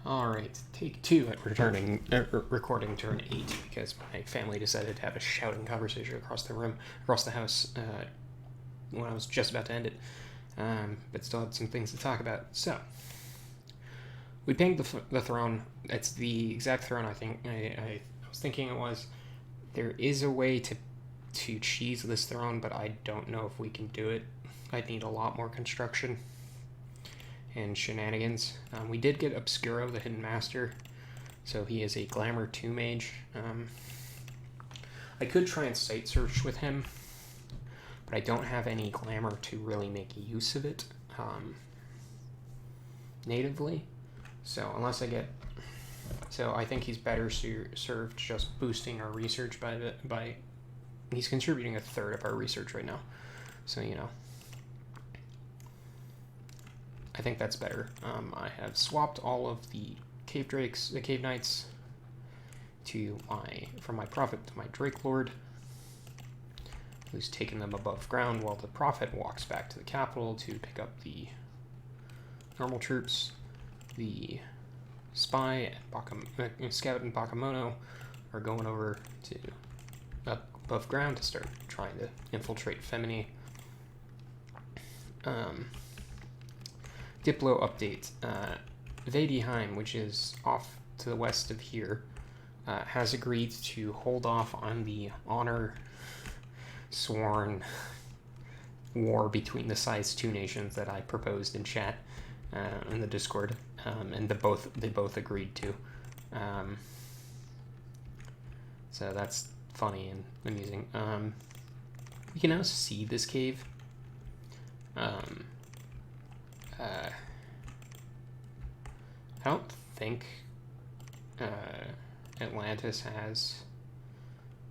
Alright, take two at recording turn 8 because my family decided to have a shouting conversation across the house, when I was just about to end it, but still had some things to talk about. So, we pinged the throne. It's the exact throne I think I was thinking it was. There is a way to cheese this throne, but I don't know if we can do it. I'd need a lot more construction and shenanigans. We did get Obscuro, the Hidden Master, so he is a Glamour 2 mage. I could try and site search with him, but I don't have any Glamour to really make use of it natively. So unless I get... So I think he's better served just boosting our research by... He's contributing a third of our research right now. So, you know, I think that's better. I have swapped all of the Cave Drakes, the Cave Knights, from my Prophet to my Drake Lord, who's taken them above ground while the Prophet walks back to the capital to pick up the normal troops. The Spy and Scout and Bakamono are going over to up above ground to start trying to infiltrate Femini. Diplo update. Vadihheim, which is off to the west of here, has agreed to hold off on the honor-sworn war between the size 2 nations that I proposed in chat in the Discord, and they both agreed to. So that's funny and amusing. We can now see this cave. I don't think Atlantis has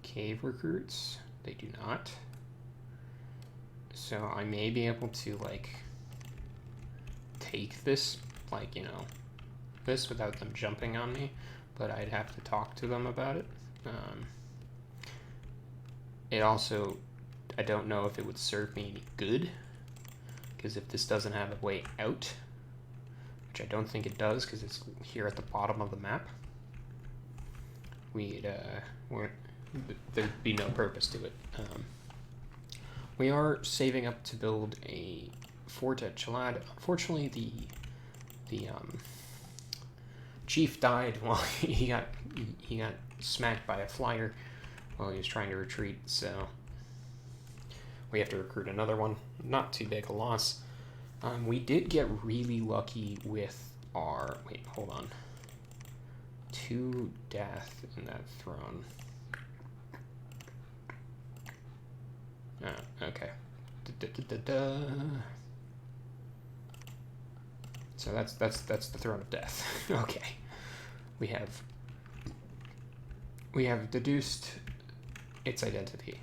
cave recruits. They do not. So I may be able to, like, take this, like, you know, this without them jumping on me, but I'd have to talk to them about it. It also, I don't know if it would serve me any good, because if this doesn't have a way out, which I don't think it does because it's here at the bottom of the map, there'd be no purpose to it. We are saving up to build a fort at Chalad. Unfortunately, the chief died while he got smacked by a flyer while he was trying to retreat, so we have to recruit another one. Not too big a loss. We did get really lucky with our... Wait, hold on. 2 death in that throne. Okay. So that's the throne of death. Okay. We have deduced its identity.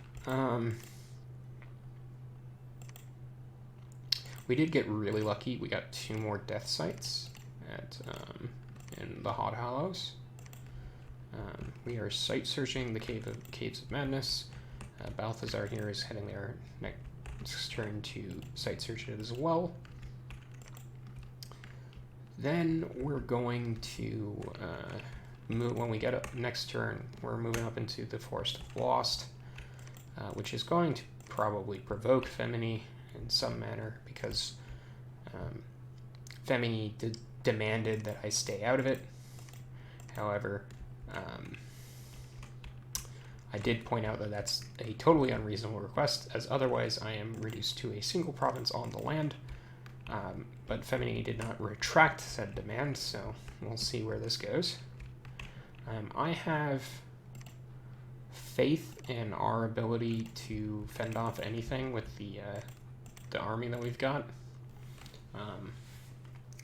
We did get really lucky. We got 2 more death sites at in the Hot Hollows. We are site searching the Caves of Madness. Balthazar here is heading there next turn to site search it as well. Then we're going to move, when we get up next turn, we're moving up into the Forest of Lost, which is going to probably provoke Femini in some manner, because Femini demanded that I stay out of it. However, I did point out that that's a totally unreasonable request, as otherwise I am reduced to a single province on the land. But Femini did not retract said demand, so we'll see where this goes. I have faith in our ability to fend off anything with the army that we've got.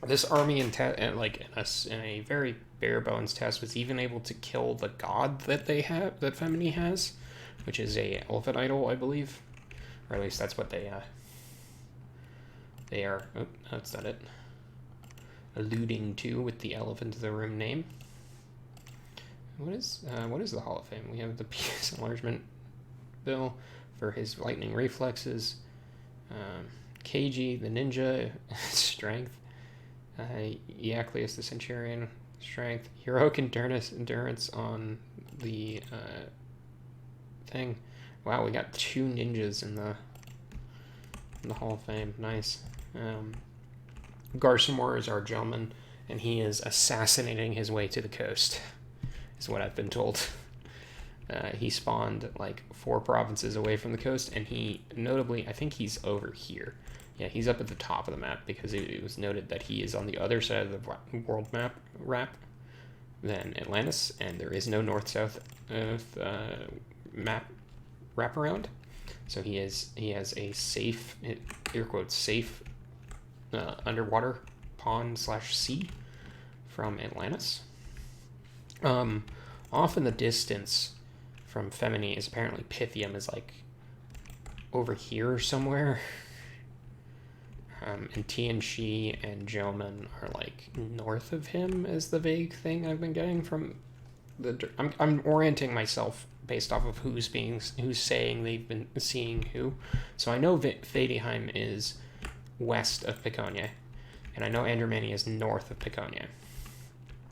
This army in a very bare bones test was even able to kill the god that Femini has, which is a elephant idol, I believe, or at least that's what they are. Oh, that's not it. Alluding to with the elephant of the room name. What is the Hall of Fame? We have the PS enlargement bill for his lightning reflexes. Keiji, the ninja, strength. Iaclius, the centurion, Strength. Heroic endurance on the thing. Wow, we got 2 ninjas in the Hall of Fame. Nice. Garsamore is our gentleman, and he is assassinating his way to the coast, is what I've been told. He spawned like 4 provinces away from the coast, and he notably, I think he's over here. Yeah, he's up at the top of the map because it was noted that he is on the other side of the world map than Atlantis, and there is no north-south map wraparound. So he has a safe, air quotes, safe underwater pond/sea from Atlantis. Off in the distance from Femini is apparently Pythium is like over here somewhere. And Tianxi and Jomon are like north of him is the vague thing I've been getting from the. I'm orienting myself based off of who's saying they've been seeing who. So I know Vadheim is west of Piconia, and I know Andromeda is north of Piconia,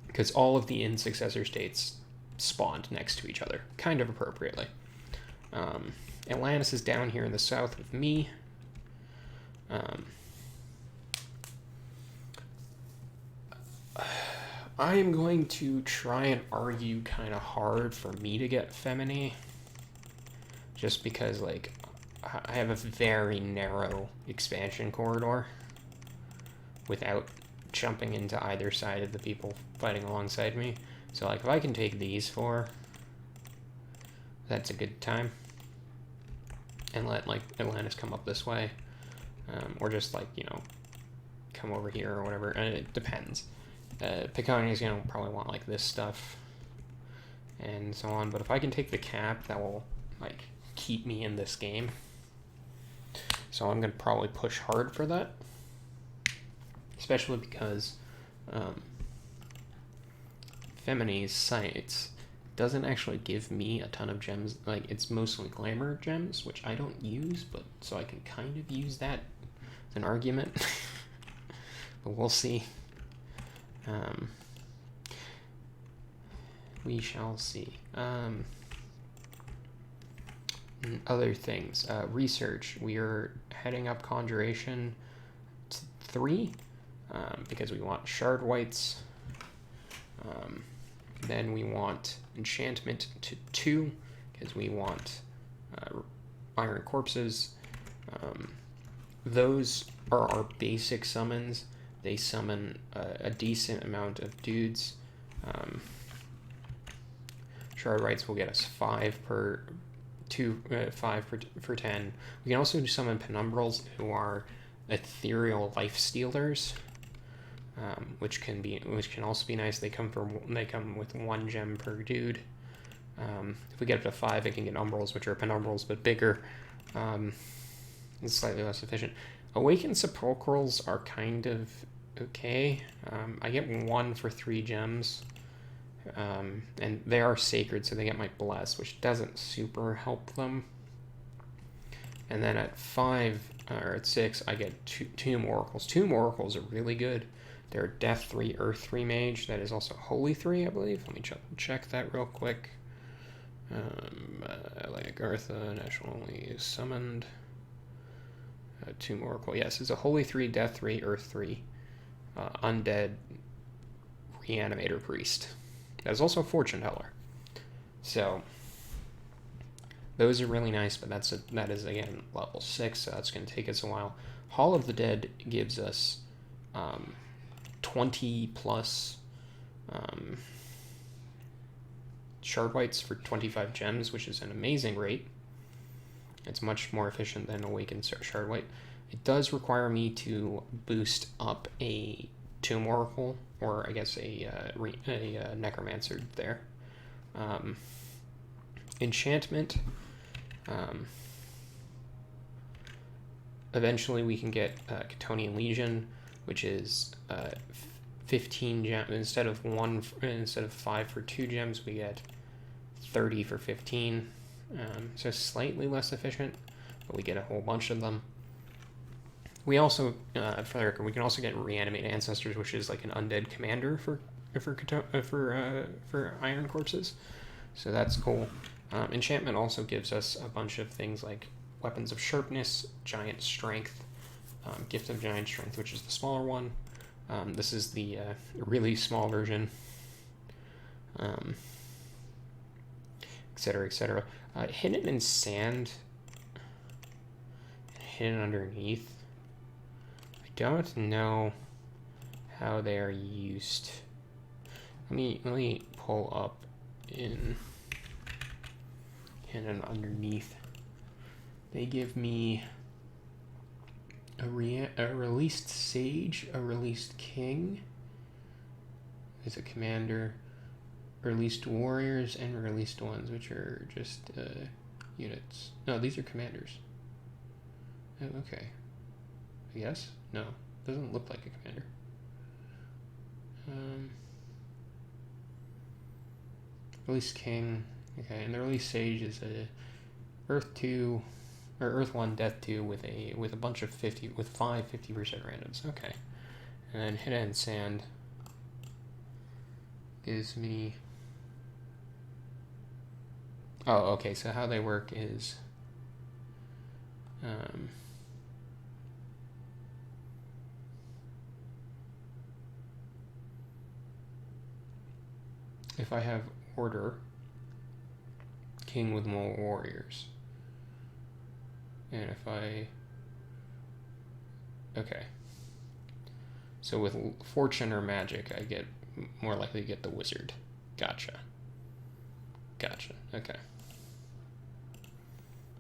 because all of the in-successor states spawned next to each other, kind of appropriately. Atlantis is down here in the south with me. I am going to try and argue kind of hard for me to get Femini, just because, like, I have a very narrow expansion corridor without jumping into either side of the people fighting alongside me. So, like, if I can take these 4, that's a good time. And let, like, Atlantis come up this way. Or just, like, you know, come over here or whatever. And it depends. Piconia is going to probably want, like, this stuff. And so on. But if I can take the cap, that will, like, keep me in this game. So I'm going to probably push hard for that. Especially because Femini's sites doesn't actually give me a ton of gems. Like, it's mostly glamour gems, which I don't use, but so I can kind of use that as an argument. But we'll see. We shall see. Other things. Research. We are heading up Conjuration to 3 because we want Shard Whites. Then we want Enchantment to 2 because we want Iron Corpses. Those are our basic summons. They summon a decent amount of dudes. Shard Rights will get us 5 per 5 for 10. We can also summon Penumbrals, who are ethereal life stealers, which can also be nice. They come with 1 gem per dude. If we get up to 5, I can get Umbrals, which are Penumbrals but bigger. It's slightly less efficient. Awakened Sepulchrals are kind of okay. I get 1 for 3 gems. And they are sacred, so they get my Bless, which doesn't super help them. And then at 5, or at 6, I get Tomb Oracles. Tomb Oracles are really good. They're Death 3, Earth 3 Mage. That is also Holy 3, I believe. Let me check that real quick. Like Agartha, nationally summoned. Tomb Oracle. Yes, it's a Holy 3, Death 3, Earth 3. Undead Reanimator Priest. That's also Fortune Teller. So those are really nice, but that is again level 6, so that's going to take us a while. Hall of the Dead gives us 20 plus Shard Whites for 25 gems, which is an amazing rate. It's much more efficient than Awakened Shard White. It does require me to boost up a Tomb Oracle, or I guess a Necromancer there. Enchantment. Eventually we can get Chthonian Legion, which is 15 gems. Instead of 5 for 2 gems, we get 30 for 15. So slightly less efficient, but we get a whole bunch of them. We also, for the record, we can also get Reanimate Ancestors, which is like an undead commander for for iron corpses, so that's cool. Enchantment also gives us a bunch of things like weapons of sharpness, giant strength, gift of giant strength, which is the smaller one. This is the really small version, etc., etc. Hidden in sand, hidden underneath. I don't know how they are used. Let me pull up in hidden underneath. They give me a released sage, a released king. There's a commander, released warriors, and released ones, which are just units. No, these are commanders. Oh, okay. I guess? No. Doesn't look like a commander. Release king. Okay, and the release sage is a Earth 2 or Earth 1 Death 2 with a bunch of 50 with 5 50% randoms. Okay. And then hidden sand gives me. Oh, okay, so how they work is if I have order, king with more warriors, and if I, okay, so with fortune or magic, I get more likely to get the wizard. Gotcha. Okay.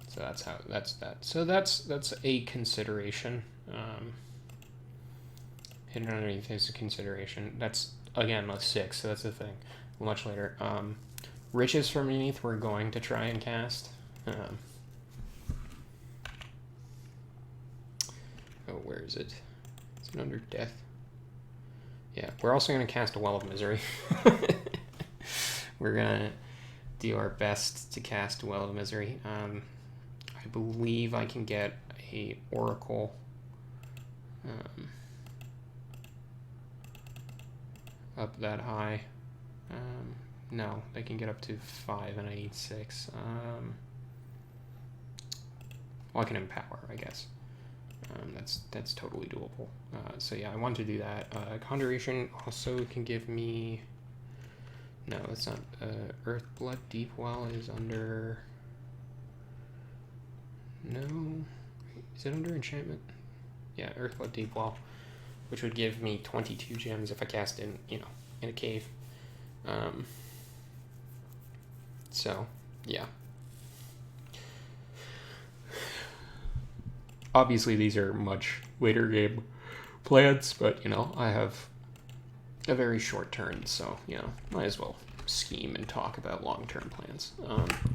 So that's how, that's that. So that's a consideration. Hidden underneath is a consideration. That's, again, a 6, so that's the thing. Much later. Riches from underneath we're going to try and cast. Oh, where is it? Is it under death? Yeah, we're also going to cast a Well of Misery. We're going to do our best to cast a Well of Misery. I believe I can get a Oracle. Up that high. No, they can get up to 5 and I need 6. Well, I can empower, I guess. That's totally doable. So yeah, I want to do that. Conjuration also can give me. No, that's not. Earthblood Deepwell is under. No, is it under enchantment? Yeah, Earthblood Deepwell, which would give me 22 gems if I cast in, in a cave. So yeah. Obviously, these are much later game plans, but I have a very short turn, so might as well scheme and talk about long-term plans.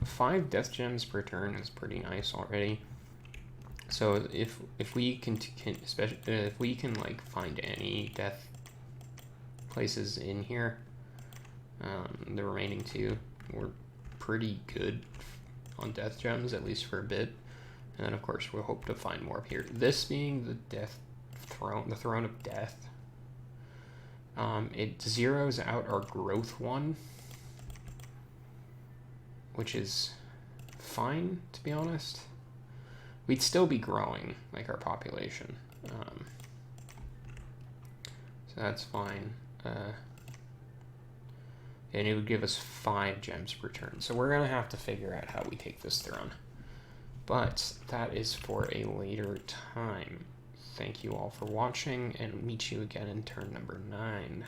5 death gems per turn is pretty nice already. So if we can especially if we can like find any death places in here, the remaining 2, we're pretty good on death gems, at least for a bit. And then, of course, we'll hope to find more up here. This being the death throne, the throne of death. It zeroes out our growth 1, which is fine, to be honest. We'd still be growing, like, our population. So that's fine. And it would give us 5 gems per turn. So we're going to have to figure out how we take this throne. But that is for a later time. Thank you all for watching, and meet you again in turn number 9.